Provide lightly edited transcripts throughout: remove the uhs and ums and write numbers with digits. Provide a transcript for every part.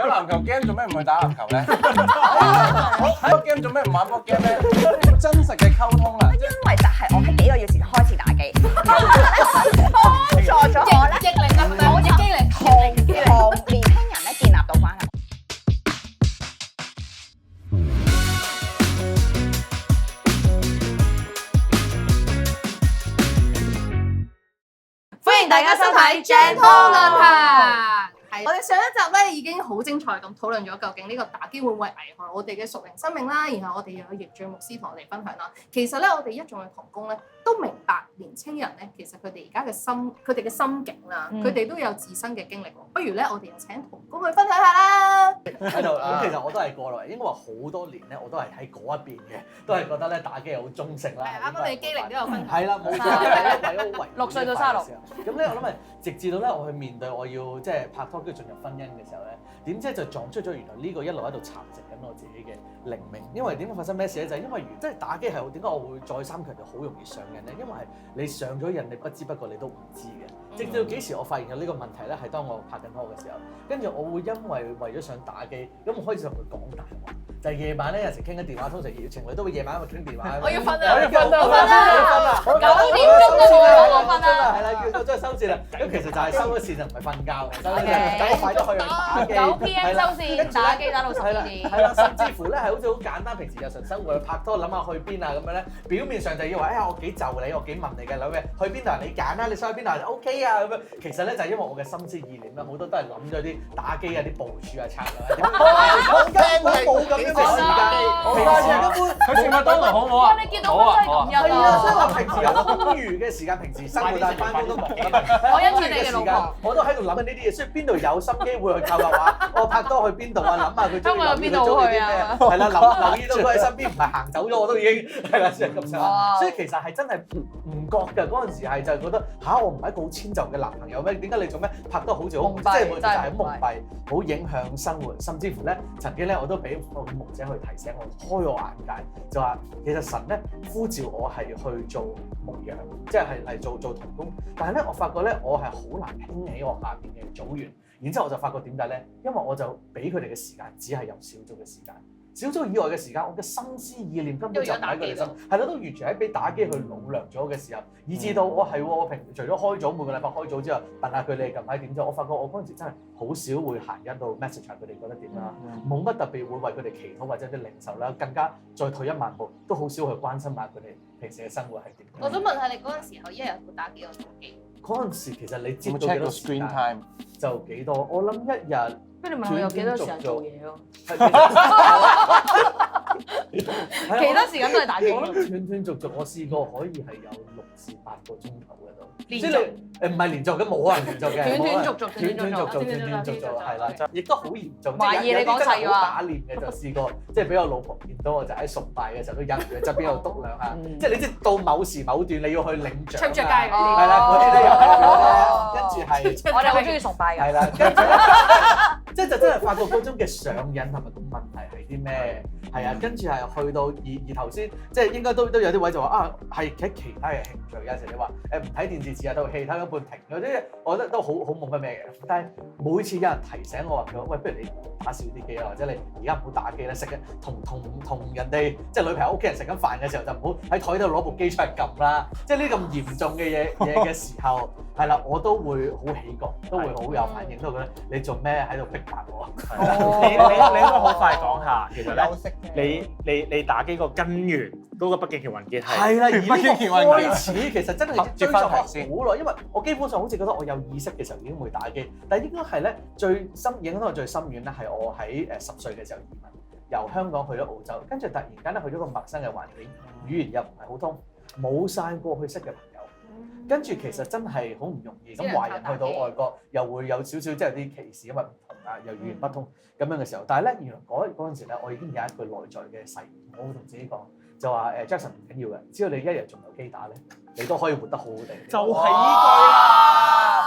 有籃球 game 做咩唔去打籃球咧？睇個 game 做咩唔玩波 game 咧？真實嘅溝通啊！因為就係我喺幾個月前開始打機，幫助咗我咧，逆齡啊，係咪好似機靈同年輕人咧建立到關係。歡迎大家收睇 Gen 討論壇。我哋上一集咧已經好精彩咁討論咗究竟呢個打機會唔會危害我哋嘅屬靈生命啦，然後我哋又有易聚牧師同我哋分享啦。其實咧，我哋一眾嘅同工咧都明白年青人咧，其實佢哋而家嘅心境啦，佢哋都有自身嘅經歷喎。不如咧，我哋又請同工去分享下啦。喺度咁，其實我都係過來，應該話好多年咧，我都係喺嗰一邊嘅，都係覺得咧打機係好中性啦。啱啱你機靈都有分享。係啦，冇錯6歲到36。咁咧，我諗係直至到咧，我去面對我要即係拍拖跟住進入婚姻嘅時候咧，點知就撞出咗原來呢個一路喺度蠶食緊我自己嘅靈命。因為點解發生咩事咧？就係因為即係打機係點解我會再三強調好容易上癮咧？因為係你上咗癮，你不知不覺你都唔知嘅。直至到幾時我發現有呢個問題咧，係當我拍緊拖嘅時候，跟住我會因為咗想打機，咁我開始同佢講大話，就係夜晚咧有時傾緊電話，通常情侶都會夜晚因為傾電話。我要瞓啦，我要瞓啦9點鐘都冇講我瞓啦。係啦，叫到真係收線啦。咁其實就係收咗線就唔係瞓覺嘅，收咗線就快咗去打機。9 PM 收線，打機打到12點。係啦，甚至乎咧係好似好簡單，平時日常生活去拍拖諗下去邊啊咁樣咧，表面上就以為我幾就你，我幾問你嘅諗咩，去邊度你揀啦，你想去邊度就 OK 啊咁樣。其實咧就係因為我嘅心思意念咧，好多都係諗咗啲打機啊、啲部署啊、策略啊。我冇咁樣嘅時間，佢食麥當勞好唔好啊？你見到我真係咁係啊，所以我平時有啊！空餘嘅時間，平時生活但係翻工都忙㗎嘛。我因住你嘅老婆，我都喺度諗緊呢啲嘢，所以邊度有心機會去構劃話，我拍拖去邊度啊？諗下佢中意邊度去啊？係啦，留意到佢喺身邊，唔係行走咗我都已經係啦，即係咁樣。所以其實係真係唔覺㗎，嗰陣時係就係覺得我唔係一個好遷就嘅男朋友咩？點解你做咩拍得好似好即係就係蒙蔽，好影響生活，甚至乎咧曾經咧我都俾我嘅牧者去提醒我，開我眼界，就話其實神咧呼召我係去做牧養，即係做同工，但係咧我發覺咧我係好難興起我下邊嘅組員，然之後我就發覺點解咧？因為我就俾佢哋嘅時間只係有小組嘅時間。小組以外嘅時間，我嘅心思意念根本就唔喺佢哋身，係咯，都完全喺俾打機去擄掠咗嘅時候，以至到我平時除咗開組每個禮拜開組之後，問下佢哋近排點啫。我發覺我嗰陣時真係好少會閒日到 message 佢哋覺得點啦，冇乜特別會為佢哋祈禱或者啲領受啦，更加再退一萬步，都好少去關心下佢哋平時嘅生活係點。我想問下你嗰陣時候一日會打幾個鐘機？嗰陣時其實你知道幾多 screen time 就幾多，我諗一日。不如你問我有幾多時間做嘢咯？其他時間都係打機。我諗斷續，我試過可以係有6至8個鐘頭嘅都。連續唔係連續嘅，冇可能連續嘅。斷續係啦，亦都好嚴重。懷疑你講細話。打臉嘅就試過，即係俾我老婆見到我就喺崇拜嘅時候都忍住喺側邊度篤兩下。即係你知到某時某段你要去領獎。出唔出街嗰啲？係啦，嗰啲都有喺跟住係。我哋好中意崇拜㗎。係啦，即係就真係發覺嗰種嘅上癮同埋個問題係啲咩？係啊，跟住係去到而頭先，即係應該都有啲位就話係喺其他嘅興趣。有時你話唔睇電視，試下套戲睇一半停嗰啲，我覺得都好冇乜咩嘅。但係每次有人提醒我話佢，喂，不如你打少啲機啊，或者你而家唔好打機啦，食緊同人哋即係女朋友屋企人食緊飯嘅時候，就唔好喺台度攞部機出嚟撳啦。即係呢咁嚴重嘅嘢嘅時候，係啦，我都會好起覺，都會好有反應，都覺得你做咩喺度逼迫我？你應該好快講下，其實咧，你打機個根源嗰個北京橋雲傑係啦，而呢個開始其實真係追溯咗好耐，因為我基本上好似覺得我有意識嘅時候已經會打機，但係應該係咧影響我最深遠咧係我喺10歲嘅時候移民，由香港去咗澳洲，跟住突然間咧去咗個陌生嘅環境，語言又唔係好通，冇晒過去識嘅朋友。跟住其實真係好唔容易，咁華人去到外國又會有少少即係有啲歧視，因為唔同啊，又語言不通咁樣嘅時候。但係咧，原來嗰陣時咧，我已經有一句內在嘅誓言，我會同自己講，就話Jackson 唔緊要嘅，只要你一日仲有機打咧，你都可以活得好好地。就係呢句啦，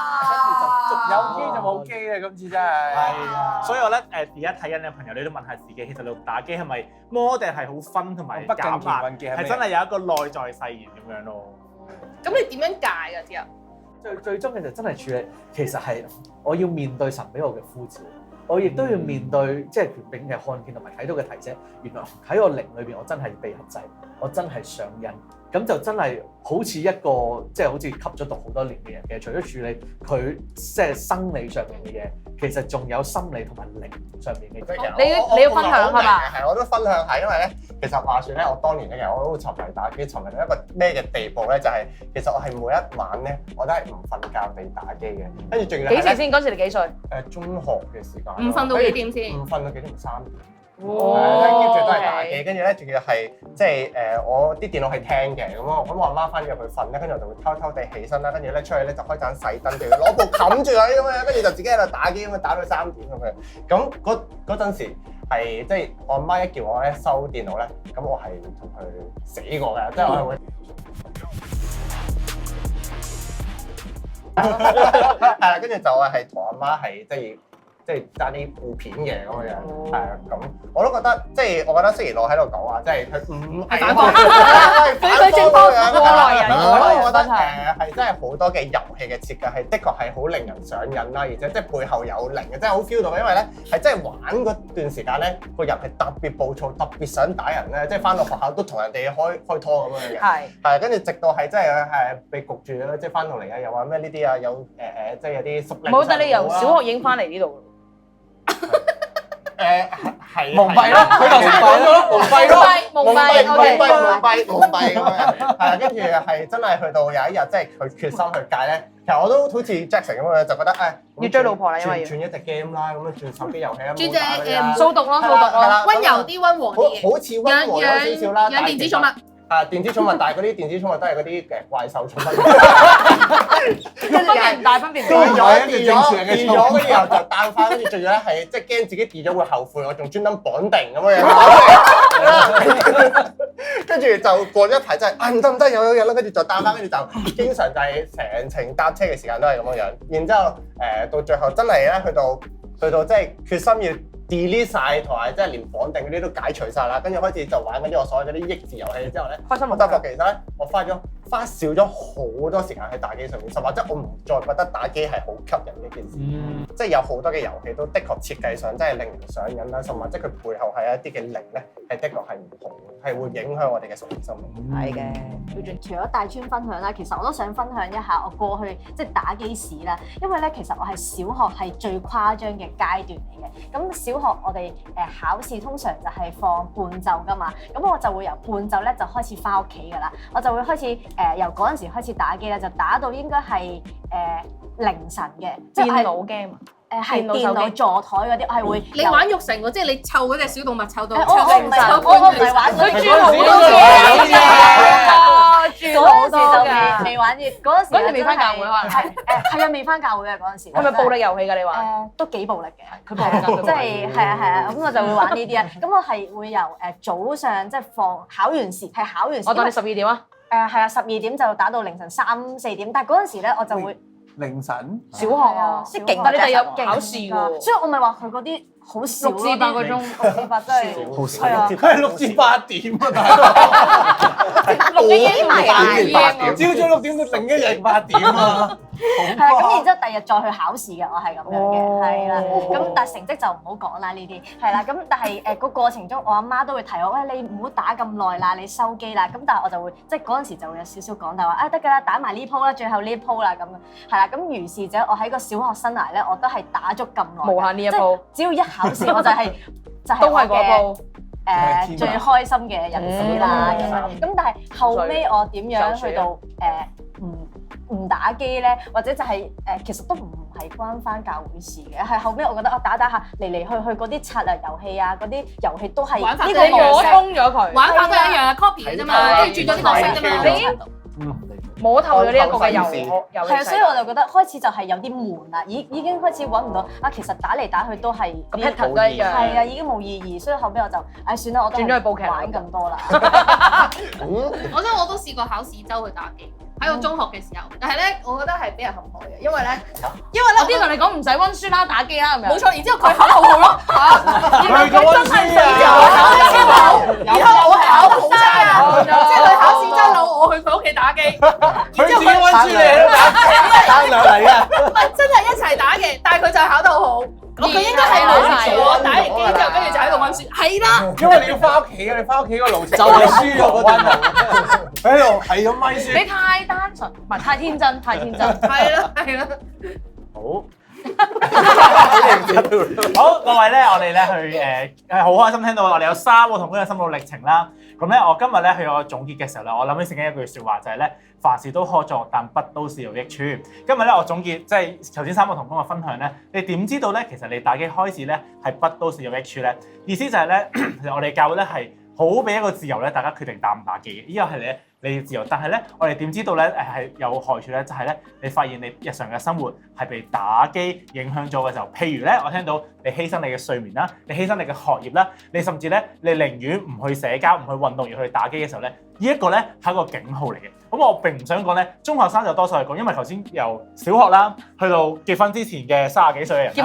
有機就冇機啊！今次真係。係啊，所以我咧而家睇緊嘅朋友，你都問下自己，其實你打機係咪魔定係好分同埋減壓？係真係有一個內在誓言咁樣咯。咁你點樣戒㗎之後？最終嘅就真係處理，其實係我要面對神俾我嘅呼召。我亦都要面對即係權柄嘅看見同埋睇到嘅提醒。原來喺我靈裏邊，我真係被轄制，我真係上癮。咁就真係好似一個即係好似吸咗毒好多年嘅人嘅，除咗處理佢即係生理上面嘅嘢，其實仲有心理同埋靈上面嘅嘢。你要分享係嘛？係，我都分享係，因為咧，其實話説咧，我當年咧，其實我都沉迷打機，沉迷到一個咩嘅地步咧，就係其實我係每一晚咧，我都係唔瞓覺地打機嘅，跟住仲要幾時先？嗰時你幾歲？中學嘅時間。唔瞓到幾點先？唔瞓到幾點？3點。跟住都係打機，跟住咧仲要係即係我啲電腦係聽嘅，咁我阿媽翻咗入去瞓咧，跟住我就會偷偷地起身啦，跟住咧出去咧就開盞細燈，仲要攞部冚住佢咁樣，跟住就自己喺度打機咁樣打到3點咁樣。咁嗰陣時係即係我阿媽一叫我咧收電腦咧，咁我係同佢死過嘅，即係我係會係啦，跟住就係同阿媽係即係揸啲互片嘅咁樣，係啊，咁我都覺得即係我覺得雖然我喺度講話，即係佢唔係反方，佢正方過來人，我覺得係真係好多嘅遊戲嘅設計係的確係好令人上癮啦，而且即係背後有靈嘅，真係好 feel 到，因為咧係真係玩嗰段時間咧個人係特別暴躁，特別想打人咧，即係返到學校都同人哋開拖咁樣嘅，係跟住直到係真係被焗住啦，即係返到嚟啊又話咩呢啲啊有即係有啲宿命，冇得你由小學已經返嚟呢度。係蒙蔽咯，佢頭先講咗咯，蒙蔽咯，蒙蔽咁樣，係啊，跟住係真係去到有一日，即係佢決心去戒咧。其實我都好似 Jackson 咁樣，就覺得要追老婆啦，因為轉一隻 game 啦，咁樣轉手機遊戲啊，轉隻掃毒咯，溫柔啲、溫和啲嘅，好似溫和咗少少啦。養電子寵物。電子寵物，但係嗰啲電子寵物都係嗰啲怪獸寵物，分別唔大，分別唔變大。咗，跟住然後就彈翻，跟住仲要咧係即係驚自己跌咗會後悔，我仲專登綁定咁樣，跟住就過咗一排真係唔得有啦，跟住就彈翻，跟住就經常就係成程搭車嘅時間都係咁樣樣，然之後到最後真係咧去到即係決心要delete 曬同埋即係連綁定嗰啲都解除曬啦，跟住開始就玩嗰啲我所謂嗰啲益智遊戲之後咧，我發覺其實咧我花少咗好多時間喺打機上面，甚或者我唔再覺得打機係好吸引嘅一件事，即係有好多嘅遊戲都的確設計上真係令人上癮啦，甚或者佢背後係一啲嘅靈咧係的確係唔同，係會影響我哋嘅屬靈生命。係嘅。除咗大專分享啦，其實我都想分享一下我過去即係打機史啦，因為咧其實我係小學係最誇張嘅階段嚟嘅。咁小學我哋考試通常就係放半晝噶嘛，咁我就會由半晝咧就開始翻屋企噶啦，我就會開始由嗰陣時開始打機咧，就打到應該係凌晨嘅，即係電腦 game 啊，係電腦座台嗰啲，係會你玩育成喎，即係你湊嗰隻小動物湊到我唔係玩佢轉好多嘢，轉好多嘅，未玩嘅嗰陣時未翻教會可能係啊，未翻教會嘅嗰陣時。係咪暴力遊戲㗎？你玩？都幾暴力嘅，佢暴力㗎，即係係啊，咁我就會玩呢啲啊。咁我係會由早上即係考完試，我當你12點啊。係啊，12點就打到凌晨3、4點，但係嗰陣時咧我就會凌晨小學啊，即係勁，但你哋有考試喎，所以我咪話佢嗰啲好少6至8個鐘，6至8真係好少，係6至8點啊，大佬6點埋啊，朝早6點到另一日8點啊，係啦，咁然之後第日再去考試嘅，我係咁樣嘅，係啦，咁但係成績就唔好講啦呢啲，係啦，咁但係個過程中我阿媽都會提我，喂，你唔好打咁耐啦，你收機啦，咁但係我就會即係嗰陣時就會有少少講，但係話得㗎啦，打埋呢鋪啦，最後呢鋪啦咁樣，係啦，咁如是者我喺個小學生涯咧，我都係打足咁耐，無限呢一鋪，只要一考試我就係都係嗰鋪。最開心嘅日子啦，咁但係後尾我點樣去到唔打機咧，或者就係其實都唔係關翻教會事嘅，係後尾我覺得我打下嚟去嗰啲策略遊戲啊，嗰啲遊戲都係玩法呢個摸通咗佢，玩法都一樣，copy 嘅啫嘛，跟住轉咗啲角色啫嘛。摸透咗呢一個嘅遊戲，係啊，所以我就覺得開始就係有啲悶啦，已經開始揾唔到啊，其實打嚟打去都係個 pattern 都一樣，係啊，已經冇意義，所以後尾我就算啦，我都轉咗去報劇玩咁多啦。我覺得我都試過考試周去打機，喺我中學嘅時候，但係咧，我覺得係俾人陷害嘅，因為咧，我邊同你講唔使溫書啦，打機啦咁樣。冇錯，然之後佢考好好咯，佢嘅溫書啊，然後我係考好差啊，即係佢考試周佬，我去佢屋企打機，佢自己溫書嚟都打兩嚟啊！唔係真係一齊齊打嘅，但係佢就係考得好好。佢應該係冇我打完機之後，跟住就喺度温書。係啦，因為你要翻屋企嘅，你翻屋企個路程就係輸咗嗰陣路，喺度係咁咪書。你太單純，唔係太天真，太天真。係啦，係啦。好。好，各位咧，我哋咧去好開心聽到我哋有3個同工嘅心路歷程啦。咁咧，我今日咧去我總結嘅時候咧，我諗起聖經一句説話就係咧，凡事都可作，但不都是有益處。今日咧，我總結即係頭先3個同工嘅分享咧，你點知道咧？其實你打機開始咧係不都是有益處咧？意思就係咧，其實我哋教會咧係好俾一個自由咧，大家決定打唔打機嘅。呢個係咧。你要自由，但係咧，我哋點知道咧係有害處咧？就係咧，你發現你日常嘅生活係被打機影響咗嘅時候，譬如咧，我聽到你犧牲你嘅睡眠啦，你犧牲你嘅學業啦，你甚至咧，你寧願唔去社交、唔去運動而去打機嘅時候咧，呢一個咧係一個警號嚟嘅。咁我並唔想講咧，中學生就多數係講，因為頭先由小學啦，去到結婚之前嘅30幾歲嘅人，結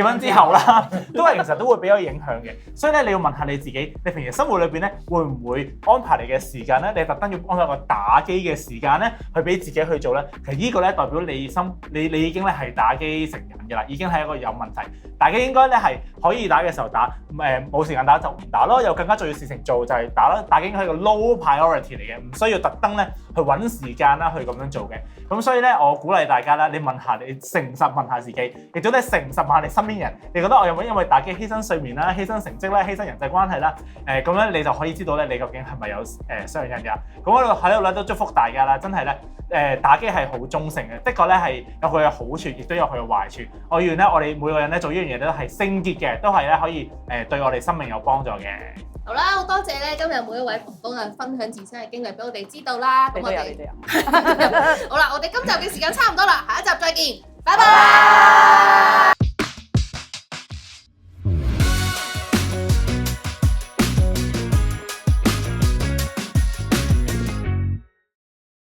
婚之後啦，都係其實都會比較影響嘅。所以咧，你要問下你自己，你平時生活裏邊咧，會唔會安排你嘅時間咧？你特登要安排個打機嘅時間咧，去俾自己去做咧？其實呢個咧代表你已經咧係打機成癮嘅啦，已經係一個有問題。打機應該咧係可以打嘅時候打，冇時間打就唔打咯。有更加重要事情做就係打啦。打機應該係個 low priority 嚟嘅，唔需要特登咧去揾時間啦去咁樣做嘅。咁所以咧，我鼓勵大家啦，你問下你誠實問下自己，亦都咧誠實問下你身邊人，你覺得我有冇因為打機犧牲睡眠啦、犧牲成績啦、犧牲人際關係啦？咁咧你就可以知道咧，你究竟係咪有上癮㗎？咁我喺度咧都祝福大家啦，真係咧打機係好中性嘅，的確咧係有佢嘅好處，亦都有佢嘅壞處。我願咧我哋每個人咧做呢樣嘢都係聖潔嘅，都係咧可以對我哋生命有幫助嘅。好啦，好多謝咧今日每一位同工啊分享自身嘅經歷俾我哋知道啦。咁我哋好啦，我哋今集嘅時間差唔多啦，下一集再見，拜拜。